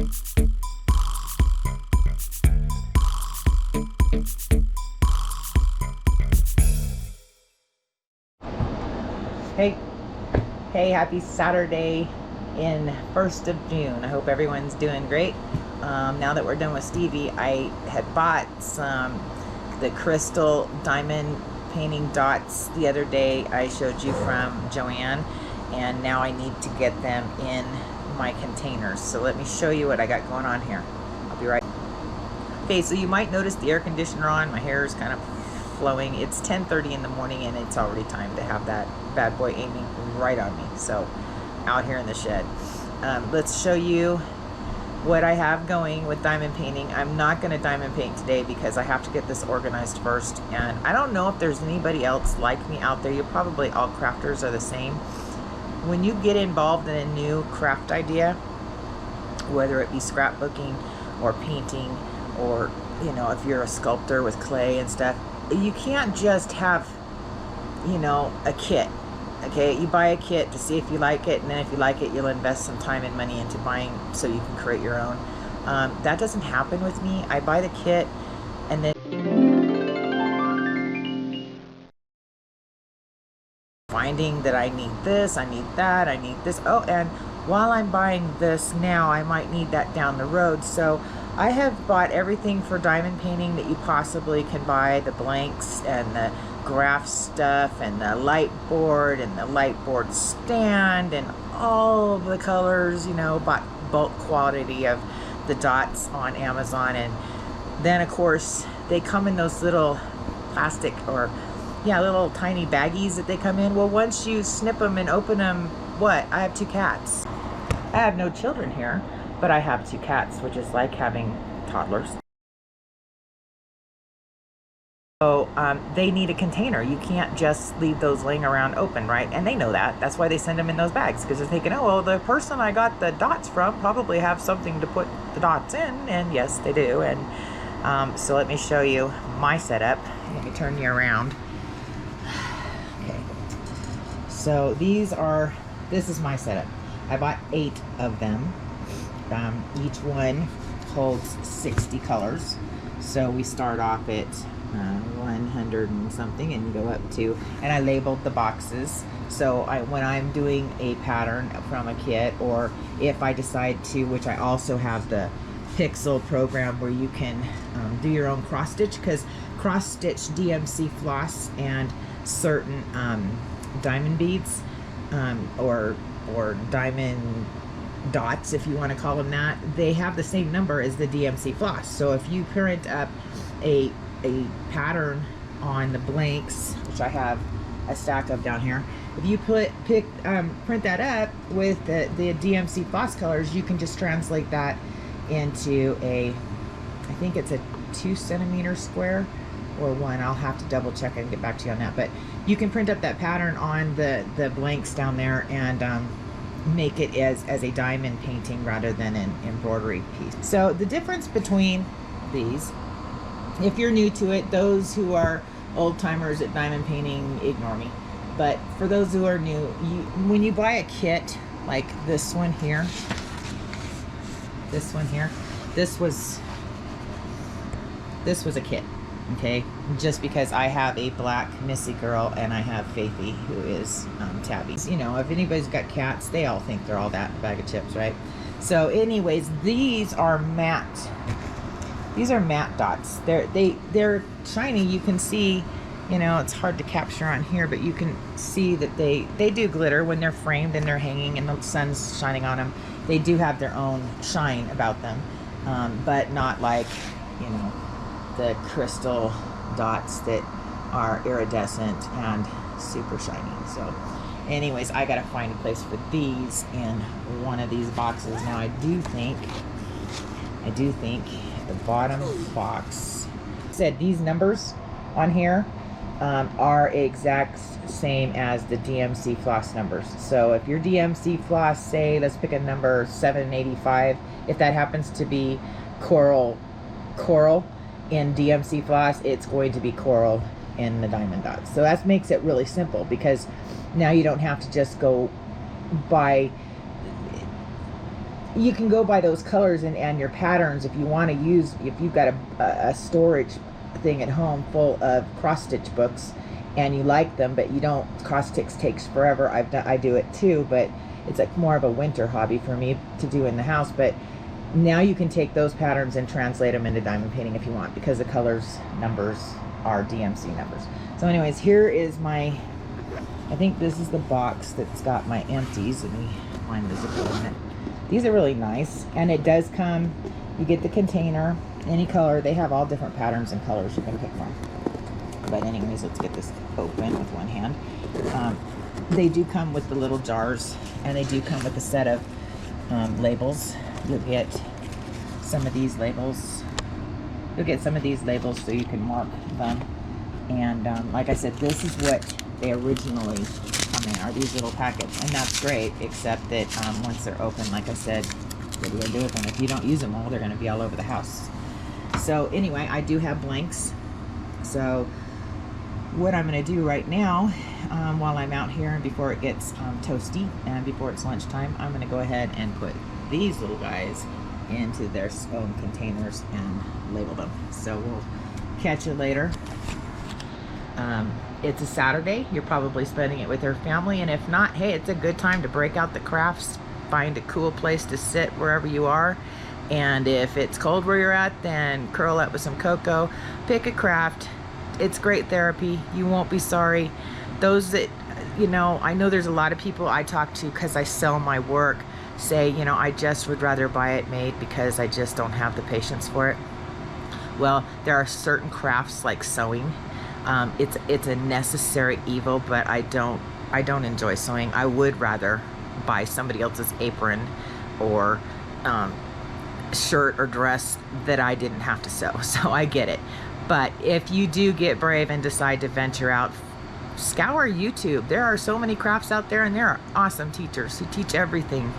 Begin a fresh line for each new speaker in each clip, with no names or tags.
Hey, happy Saturday in 1st of June. I hope everyone's doing great. Now that we're done with Stevie, I had bought the crystal diamond painting dots the other day I showed you from Joanne, and now I need to get them in my containers. So let me show you what I got going on here. I'll be right. Okay, so you might notice the air conditioner on. My hair is kind of flowing. It's 10:30 in the morning and it's already time to have that bad boy aiming right on me. So out here in the shed, let's show you what I have going with diamond painting. I'm not going to diamond paint today because I have to get this organized first, and I don't know if there's anybody else like me out there. You probably, all crafters are the same. When you get involved in a new craft idea, whether it be scrapbooking or painting, or you know, if you're a sculptor with clay and stuff, you can't just have, you know, a kit. Okay, you buy a kit to see if you like it, and then if you like it, you'll invest some time and money into buying so you can create your own. That doesn't happen with me. I buy the kit and then finding that I need this, I need that, I need this. Oh, and while I'm buying this now, I might need that down the road. So I have bought everything for diamond painting that you possibly can buy, the blanks and the graph stuff and the light board and the light board stand and all the colors, you know, bought bulk quantity of the dots on Amazon. And then of course they come in those little plastic, or little tiny baggies that they come in. Well, once you snip them and open them, what? I have 2 cats. I have no children here, but I have 2 cats, which is like having toddlers. So they need a container. You can't just leave those laying around open, right? And they know that. That's why they send them in those bags, because they're thinking, oh, well, the person I got the dots from probably have something to put the dots in. And yes, they do. And so let me show you my setup. Let me turn you around. Okay. So this is my setup. I bought 8 of them. Each one holds 60 colors. So we start off at 100 and something and go up to, and I labeled the boxes. So when I'm doing a pattern from a kit, or if I decide to, which I also have the Pixel program where you can do your own cross stitch, because cross stitch DMC floss and certain diamond beads, or diamond dots, if you want to call them that, they have the same number as the DMC floss. So if you print up a pattern on the blanks, which I have a stack of down here, if you print that up with the DMC floss colors, you can just translate that into I think it's a 2 centimeter square or 1. I'll have to double check and get back to you on that. But you can print up that pattern on the blanks down there and make it as a diamond painting rather than an embroidery piece. So the difference between these, if you're new to it, those who are old timers at diamond painting, ignore me. But for those who are new, when you buy a kit like this one here, this was a kit. Okay, just because I have a black Missy girl and I have Faithy, who is Tabby. You know, if anybody's got cats, they all think they're all that bag of chips, right? So anyways, these are matte. These are matte dots. They're shiny. You can see, you know, it's hard to capture on here, but you can see that they do glitter when they're framed and they're hanging and the sun's shining on them. They do have their own shine about them, but not like, you know, the crystal dots that are iridescent and super shiny. So anyways, I gotta find a place for these in one of these boxes. Now I do think the bottom box said these numbers on here are exact same as the DMC floss numbers. So if your DMC floss, say, let's pick a number 785, if that happens to be coral in DMC floss, it's going to be coral in the diamond dots. So that makes it really simple, because now you don't have to just go buy you can go by those colors and your patterns if you want to use, if you've got a storage thing at home full of cross stitch books and you like them, but you don't, cross stitch takes forever. I do it too, but it's like more of a winter hobby for me to do in the house. But now you can take those patterns and translate them into diamond painting if you want, because the colors numbers are DMC numbers. So anyways, here is my, I think this is the box that's got my empties. Let me find the zipper in it. These are really nice, and it does come, you get the container, any color. They have all different patterns and colors you can pick from. But anyways, let's get this open with one hand. They do come with the little jars, and they do come with a set of labels. You'll get some of these labels. You'll get some of these labels so you can mark them. And like I said, this is what they originally come in, are these little packets. And that's great, except that once they're open, like I said, what are you gonna do with them? If you don't use them all, they're gonna be all over the house. So anyway, I do have blanks. So what I'm gonna do right now, while I'm out here and before it gets toasty and before it's lunchtime, I'm gonna go ahead and put these little guys into their own containers and label them. So we'll catch you later. It's a Saturday. You're probably spending it with your family, and if not, hey, it's a good time to break out the crafts, find a cool place to sit wherever you are. And if it's cold where you're at, then curl up with some cocoa, pick a craft. It's great therapy. You won't be sorry. Those that, you know, I know there's a lot of people I talk to because I sell my work, say, you know, I just would rather buy it made because I just don't have the patience for it. Well, there are certain crafts like sewing. It's a necessary evil, but I don't enjoy sewing. I would rather buy somebody else's apron or shirt or dress that I didn't have to sew. So I get it. But if you do get brave and decide to venture out, scour YouTube. There are so many crafts out there, and there are awesome teachers who teach everything.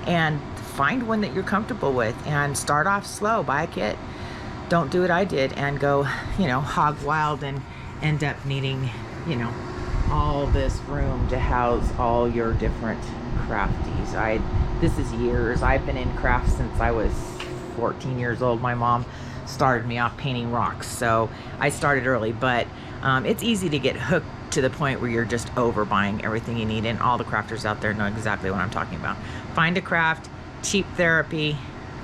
And find one that you're comfortable with and start off slow. Buy a kit. Don't do what I did and go, you know, hog wild and end up needing, you know, all this room to house all your different crafties. This is years. I've been in crafts since I was 14 years old. My mom started me off painting rocks, so I started early, but it's easy to get hooked to the point where you're just overbuying everything you need, and all the crafters out there know exactly what I'm talking about. Find a craft, cheap therapy,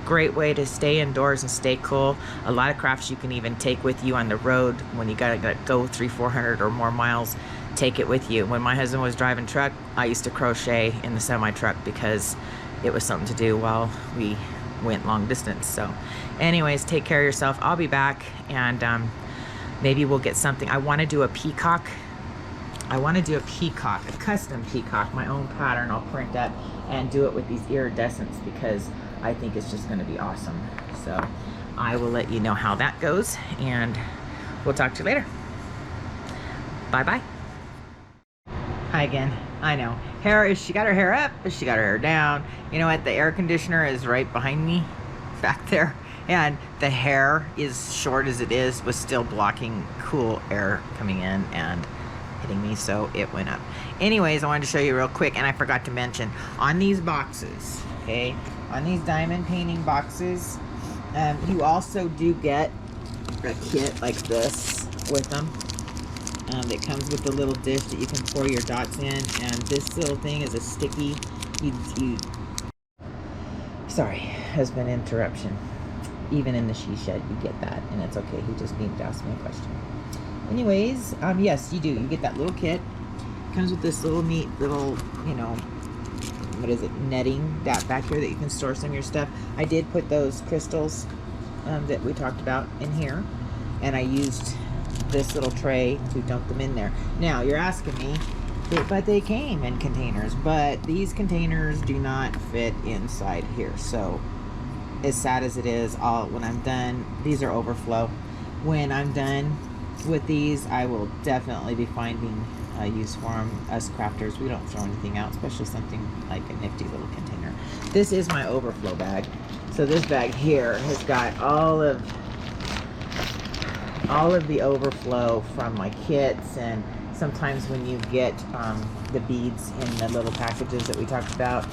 great way to stay indoors and stay cool. A lot of crafts you can even take with you on the road when you gotta go 300-400 or more miles. Take it with you. When my husband was driving truck, I used to crochet in the semi truck because it was something to do while we went long distance. So anyways, take care of yourself. I'll be back, and maybe we'll get something. I want to do a peacock. A custom peacock, my own pattern. I'll print up and do it with these iridescents because I think it's just going to be awesome. So I will let you know how that goes, and we'll talk to you later. Bye-bye. Hi again. I know. She got her hair up, she got her hair down. You know what? The air conditioner is right behind me back there, and the hair, is short as it is, was still blocking cool air coming in and hitting me, so it went up. Anyways, I wanted to show you real quick, and I forgot to mention, on these boxes, okay, on these diamond painting boxes, you also do get a kit like this with them. It comes with a little dish that you can pour your dots in, and this little thing is a sticky, sorry, has been interruption. Even in the she shed, you get that, and it's okay. He just needed to ask me a question. Anyways, yes, you do. You get that little kit. Comes with this little neat little, you know, what is it, netting that back here that you can store some of your stuff. I did put those crystals that we talked about in here, and I used this little tray to dump them in there. Now, you're asking me, but they came in containers, but these containers do not fit inside here. So, as sad as it is, when I'm done, these are overflow. When I'm done with these, I will definitely be finding a use for them. Us crafters, we don't throw anything out, especially something like a nifty little container. This is my overflow bag. So this bag here has got all of the overflow from my kits, and sometimes when you get the beads in the little packages that we talked about,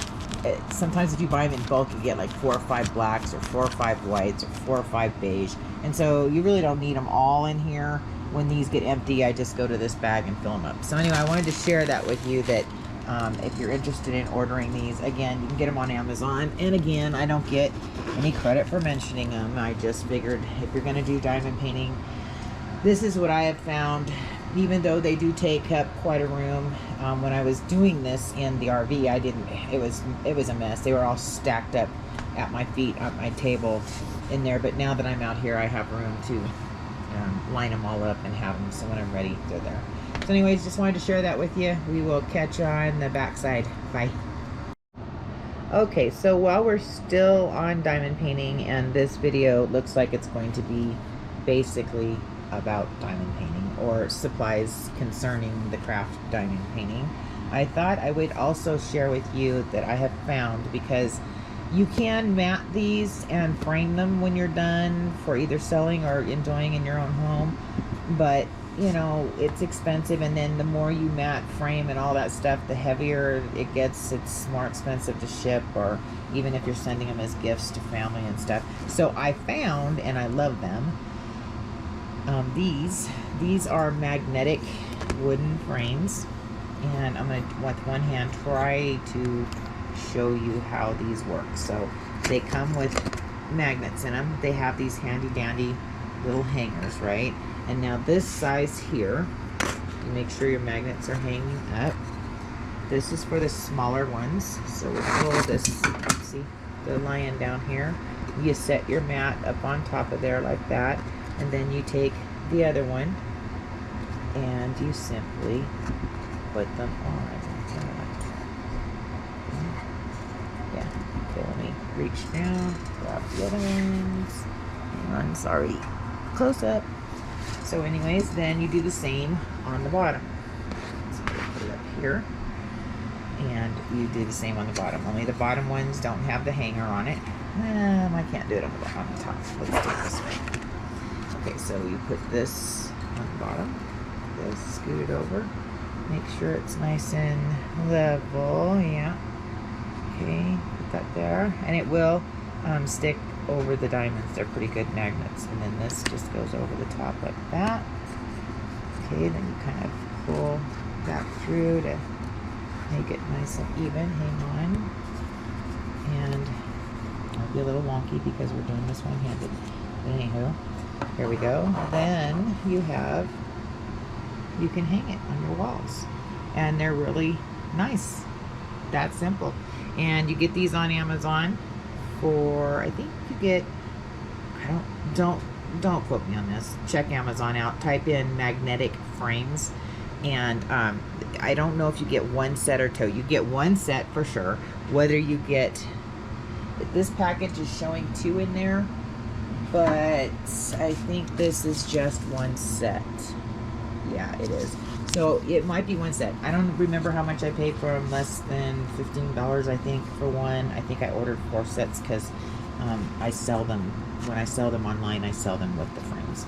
sometimes if you buy them in bulk, you get like 4 or 5 blacks or 4 or 5 whites or 4 or 5 beige. And so you really don't need them all in here. When these get empty, I just go to this bag and fill them up. So anyway, I wanted to share that with you, that if you're interested in ordering these, again, you can get them on Amazon. And again, I don't get any credit for mentioning them. I just figured if you're going to do diamond painting, this is what I have found. Even though they do take up quite a room, when I was doing this in the RV, I didn't. It was a mess. They were all stacked up at my feet on my table in there. But now that I'm out here, I have room to line them all up and have them. So when I'm ready, they're there. So anyways, just wanted to share that with you. We will catch you on the backside. Bye. Okay, so while we're still on diamond painting, and this video looks like it's going to be basically about diamond painting or supplies concerning the craft diamond painting, I thought I would also share with you that I have found, because you can mat these and frame them when you're done for either selling or enjoying in your own home, but you know, it's expensive, and then the more you mat, frame, and all that stuff, the heavier it gets. It's more expensive to ship, or even if you're sending them as gifts to family and stuff. So I found, and I love them, these are magnetic wooden frames, and I'm going to, with one hand, try to show you how these work. So they come with magnets in them. They have these handy dandy little hangers, right? And now this size here, you make sure your magnets are hanging up. This is for the smaller ones. So we pull this, see the lion down here. You set your mat up on top of there like that, and then you take the other one and you simply put them on. Yeah, okay, let me reach down, grab the other ones. Hang on, sorry, close up. So anyways, then you do the same on the bottom. So put it up here, and you do the same on the bottom. Only the bottom ones don't have the hanger on it. I can't do it on the top. Let's do it this way. Okay, so you put this on the bottom. Just scoot it over. Make sure it's nice and level. Yeah. Okay, put that there, and it will stick over the diamonds. They're pretty good magnets. And then this just goes over the top like that. Okay, then you kind of pull that through to make it nice and even. Hang on. And it'll be a little wonky because we're doing this one-handed. But anywho, here we go. Then you can hang it on your walls. And they're really nice. That simple. And you get these on Amazon for, I think you get, don't quote me on this. Check Amazon out. Type in magnetic frames, and I don't know if you get one set or two. You get one set for sure. Whether you get, this package is showing 2 in there, but I think this is just one set. Yeah, it is. So it might be one set. I don't remember how much I paid for them. Less than $15, I think, for one. I think I ordered 4 sets because I sell them. When I sell them online, I sell them with the frames.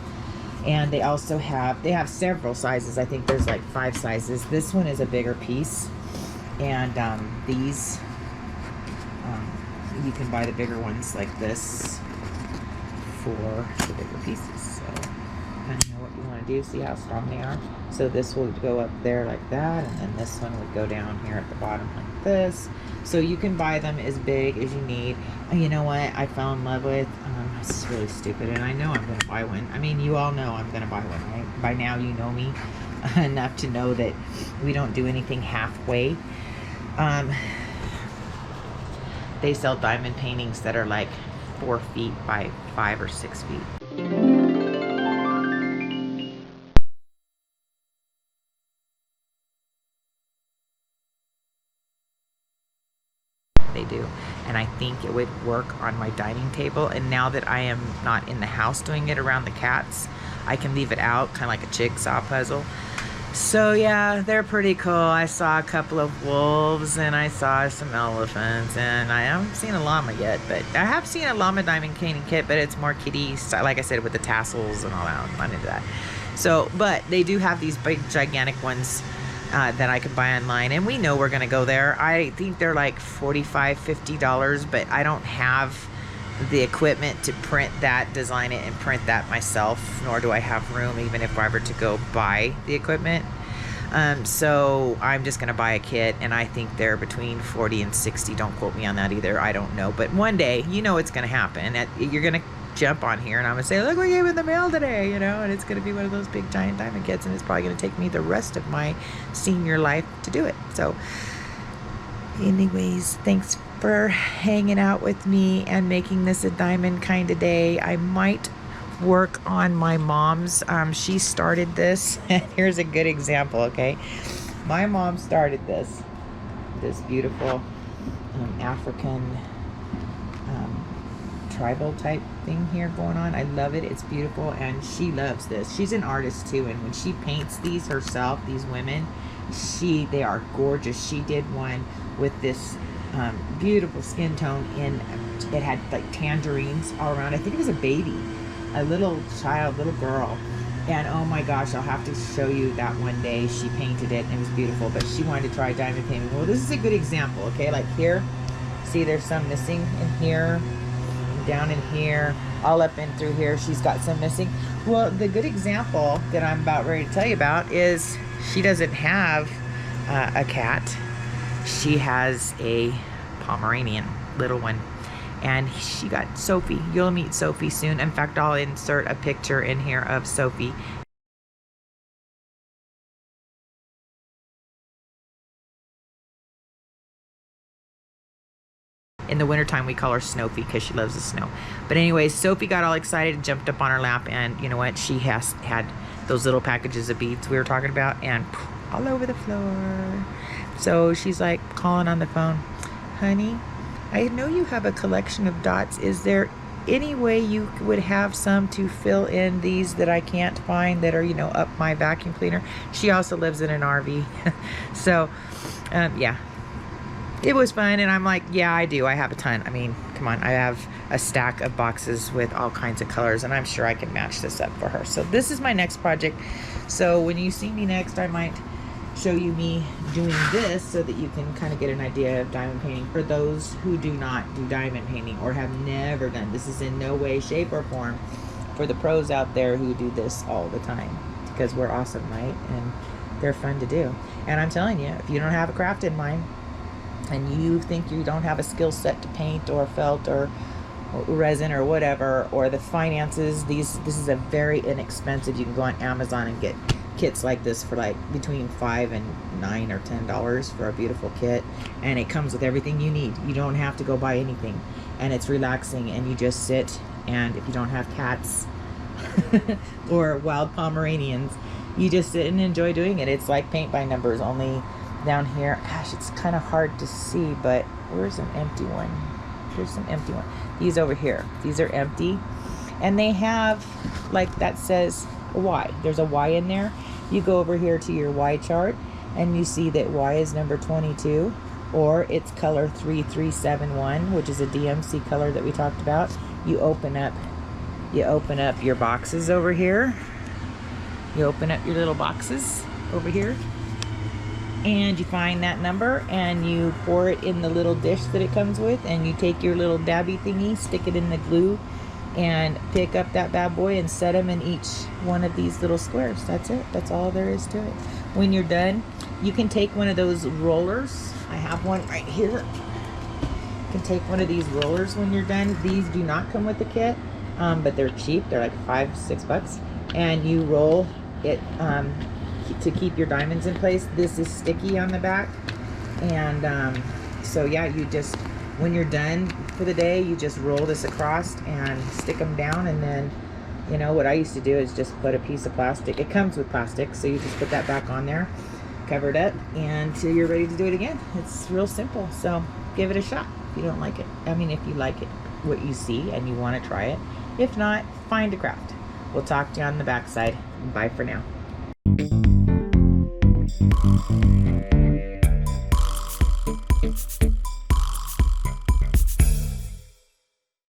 And they also have, they have several sizes. I think there's like 5 sizes. This one is a bigger piece. And these, you can buy the bigger ones like this for the bigger pieces. So kind of know what you want to do. See how strong they are? So this will go up there like that, and then this one would go down here at the bottom like this. So you can buy them as big as you need. You know what I fell in love with? This is really stupid, and I know I'm going to buy one. I mean, you all know I'm going to buy one, right? By now you know me enough to know that we don't do anything halfway. They sell diamond paintings that are like 4 feet by 5 or 6 feet. They do, and I think it would work on my dining table. And now that I am not in the house doing it around the cats, I can leave it out, kind of like a jigsaw puzzle. So yeah, they're pretty cool. I saw a couple of wolves, and I saw some elephants, and I haven't seen a llama yet, but I have seen a llama diamond painting kit, but it's more kitty style, like I said, with the tassels and all that. I'm not into that. So, but they do have these big gigantic ones that I can buy online, and we know we're gonna go there. I think they're like $45–50, but I don't have the equipment to print that, design it, and print that myself, nor do I have room even if I were to go buy the equipment. So I'm just gonna buy a kit, and I think they're between 40 and 60. Don't quote me on that either, I don't know, but one day, you know, it's gonna happen. You're gonna jump on here and I'm gonna say, look what came in the mail today, you know, and it's gonna be one of those big giant diamond kits, and it's probably gonna take me the rest of my senior life to do it. So anyways, thanks for hanging out with me and making this a diamond kind of day. I might work on my mom's, she started this, and here's a good example. Okay, my mom started this beautiful African tribal type thing here going on. I love it. It's beautiful, and she loves this. She's an artist too, and when she paints these herself, these women, they are gorgeous. She did one with this beautiful skin tone in it had like tangerines all around. I think it was a baby, a little child, little girl, and oh my gosh, I'll have to show you that one day. She painted it and it was beautiful, but she wanted to try diamond painting. Well, this is a good example. Okay, like here, see there's some missing in here, down in here, all up in through here, she's got some missing. Well, the good example that I'm about ready to tell you about is she doesn't have a cat. She has a Pomeranian, little one, and she got Sophie. You'll meet Sophie soon. In fact, I'll insert a picture in here of Sophie. In the wintertime, we call her Snowfie because she loves the snow. But anyways, Sophie got all excited and jumped up on her lap, and you know what? She had those little packages of beads we were talking about, and all over the floor. So she's like calling on the phone, honey, I know you have a collection of dots. Is there any way you would have some to fill in these that I can't find that are, you know, up my vacuum cleaner? She also lives in an RV. So, yeah. It was fun, and I'm like, yeah, I do. I have a ton. I mean, come on. I have a stack of boxes with all kinds of colors, and I'm sure I can match this up for her. So this is my next project. So when you see me next, I might show you me doing this so that you can kind of get an idea of diamond painting for those who do not do diamond painting or have never done. This is in no way, shape, or form for the pros out there who do this all the time, because we're awesome, right? And they're fun to do. And I'm telling you, if you don't have a craft in mind, and you think you don't have a skill set to paint or felt or resin or whatever, or the finances, this is a very inexpensive. You can go on Amazon and get kits like this for like between $5 and $9 or $10 for a beautiful kit, and it comes with everything you need. You don't have to go buy anything, and it's relaxing, and you just sit, and if you don't have cats or wild Pomeranians, you just sit and enjoy doing it. It's like paint by numbers, only down here, gosh, it's kind of hard to see, but where's an empty one? Here's some empty one. These over here, these are empty, and they have, like, that says a Y. There's a Y in there. You go over here to your Y chart, and you see that Y is number 22, or it's color 3371, which is a DMC color that we talked about. You open up your boxes over here. You open up your little boxes over here, and you find that number, and you pour it in the little dish that it comes with, and you take your little dabby thingy, stick it in the glue, and pick up that bad boy and set them in each one of these little squares. That's it. That's all there is to it. When you're done, you can take one of those rollers. I have one right here. You can take one of these rollers when you're done. These do not come with the kit, but they're cheap. They're like $5–6, and you roll it to keep your diamonds in place. This is sticky on the back, and so yeah, you just, when you're done for the day, you just roll this across and stick them down, and then, you know, what I used to do is just put a piece of plastic. It comes with plastic, so you just put that back on there, cover it up, until you're ready to do it again. It's real simple, so give it a shot if you don't like it. I mean, if you like it, what you see, and you want to try it. If not, find a craft. We'll talk to you on the backside. Bye for now. Thank you.